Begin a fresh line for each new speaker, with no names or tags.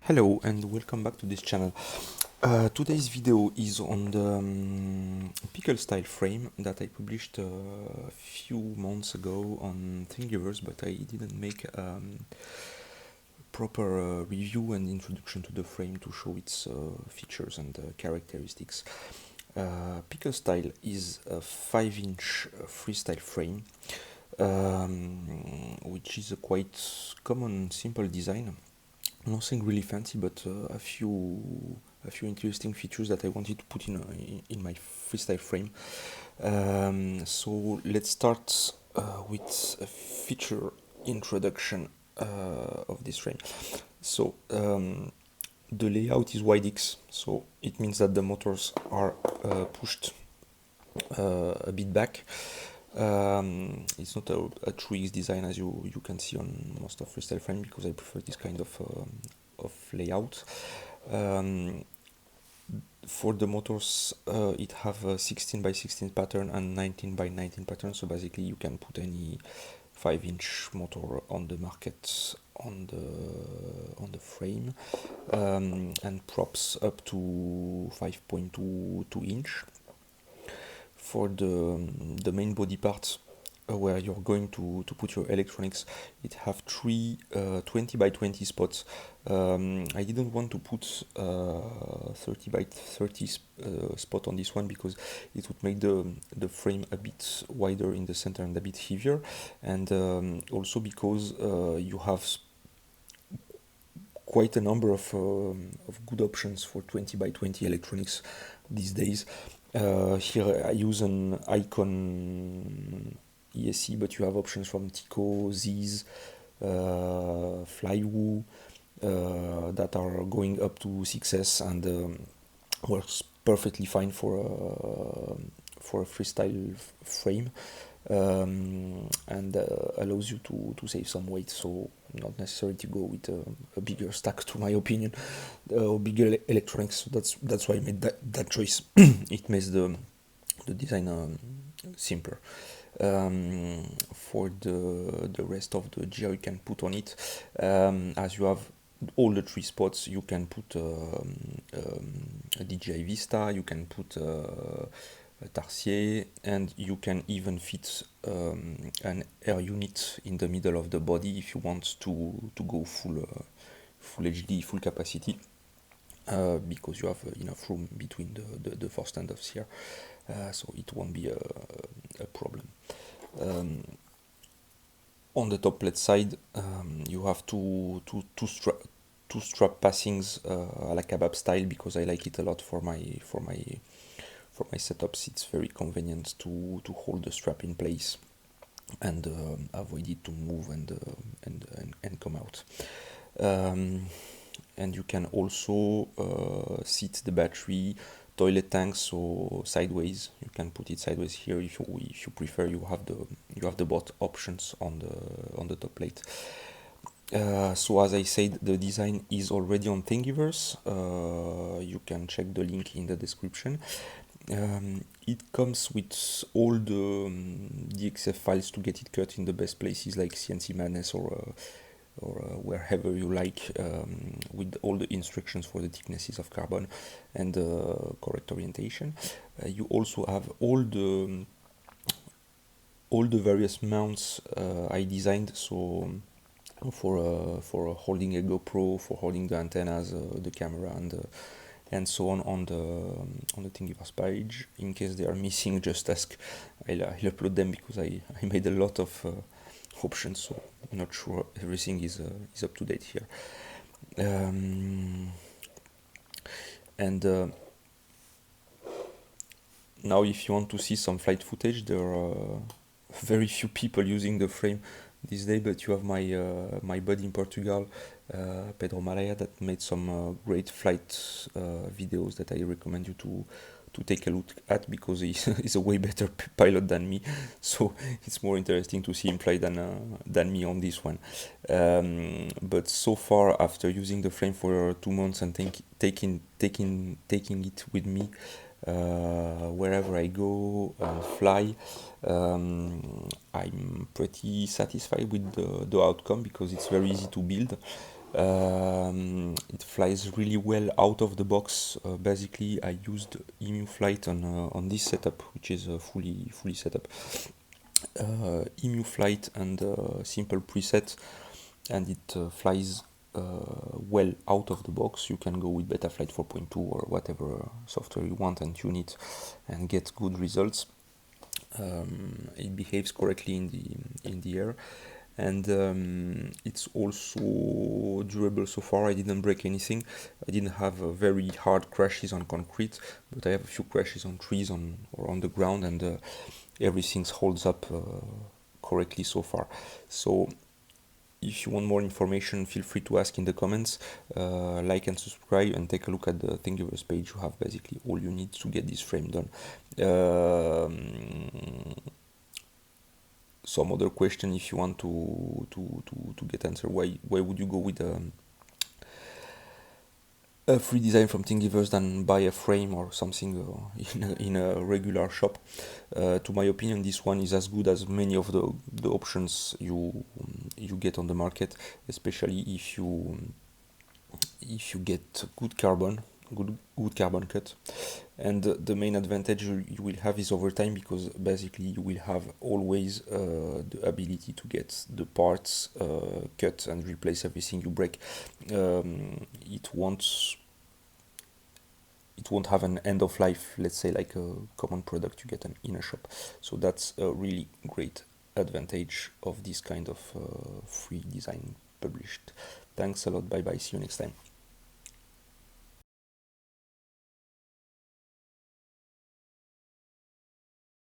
Hello and welcome back to this channel. Today's video is on the pickle style frame that I published a few months ago on Thingiverse, but I didn't make proper review and introduction to the frame to show its features and characteristics. Pickle style is a 5-inch freestyle frame, which is a quite common simple design. Nothing really fancy, but a few interesting features that I wanted to put in my freestyle frame. So let's start with a feature introduction of this frame. So the layout is WideX, so it means that the motors are pushed a bit back. It's not a true X design as you can see on most of freestyle frame, because I prefer this kind of layout. For the motors, it have a 16 by 16 pattern and 19 by 19 pattern, so basically you can put any 5-inch motor on the market on the frame, and props up to 5.22 inch. For the main body part, where you're going to put your electronics, it have three 20 by 20 spots. I didn't want to put 30 by 30 spot on this one, because it would make the frame a bit wider in the center and a bit heavier, and also because you have quite a number of good options for 20 by 20 electronics these days. Here I use an Icon ESC, but you have options from Tico, Ziz, Flywoo, that are going up to 6S and works perfectly fine for a freestyle frame, and allows you to save some weight, so not necessary to go with a bigger stack, to my opinion, or bigger electronics. So that's why I made that choice. It makes the design simpler. For the rest of the gear you can put on it, as you have all the three spots, you can put a DJI Vista, you can put a Tarsier, and you can even fit an air unit in the middle of the body if you want to go full HD, full capacity, because you have enough room between the four standoffs here, so it won't be a problem. On the top plate side, you have two strap passings a la kebab style, because I like it a lot for my setups. It's very convenient to hold the strap in place and avoid it to move and come out. And you can also seat the battery toilet tanks, so sideways. You can put it sideways here if you prefer. You have the both options on the top plate. So as I said, the design is already on Thingiverse. You can check the link in the description. It comes with all the DXF files to get it cut in the best places, like CNC Madness or wherever you like, with all the instructions for the thicknesses of carbon and correct orientation. You also have all the various mounts I designed, so for holding a GoPro, for holding the antennas, the camera, and so on the Thingiverse page. In case they are missing, just ask. I'll upload them, because I made a lot of options, so I'm not sure everything is up to date here. And now, if you want to see some flight footage, there are very few people using the frame this day, but you have my buddy in Portugal, Pedro Malaya, that made some great flight videos that I recommend you to take a look at, because he's a way better pilot than me, so it's more interesting to see him fly than me on this one. But so far, after using the frame for 2 months and taking it with me wherever I go and fly, I'm pretty satisfied with the outcome, because it's very easy to build. It flies really well out of the box. Basically, I used Emu Flight on this setup, which is fully set up. Emu Flight and simple preset, and it flies well out of the box. You can go with Betaflight 4.2 or whatever software you want and tune it and get good results. It behaves correctly in the air, and it's also durable so far. I didn't break anything. I didn't have very hard crashes on concrete, but I have a few crashes on trees or on the ground, and everything holds up correctly so far. So if you want more information, feel free to ask in the comments. Like and subscribe, and take a look at the Thingiverse page. You have basically all you need to get this frame done. Some other question, if you want to get answer, why would you go with a free design from Thingiverse than buy a frame or something in a regular shop? To my opinion, this one is as good as many of the options you get on the market, especially if you get good carbon cut. And the main advantage you will have is over time, because basically you will have always the ability to get the parts cut and replace everything you break. It won't have an end of life, let's say, like a common product you get in a shop. So that's a really great advantage of this kind of free design published. Thanks a lot. Bye bye. See you next time.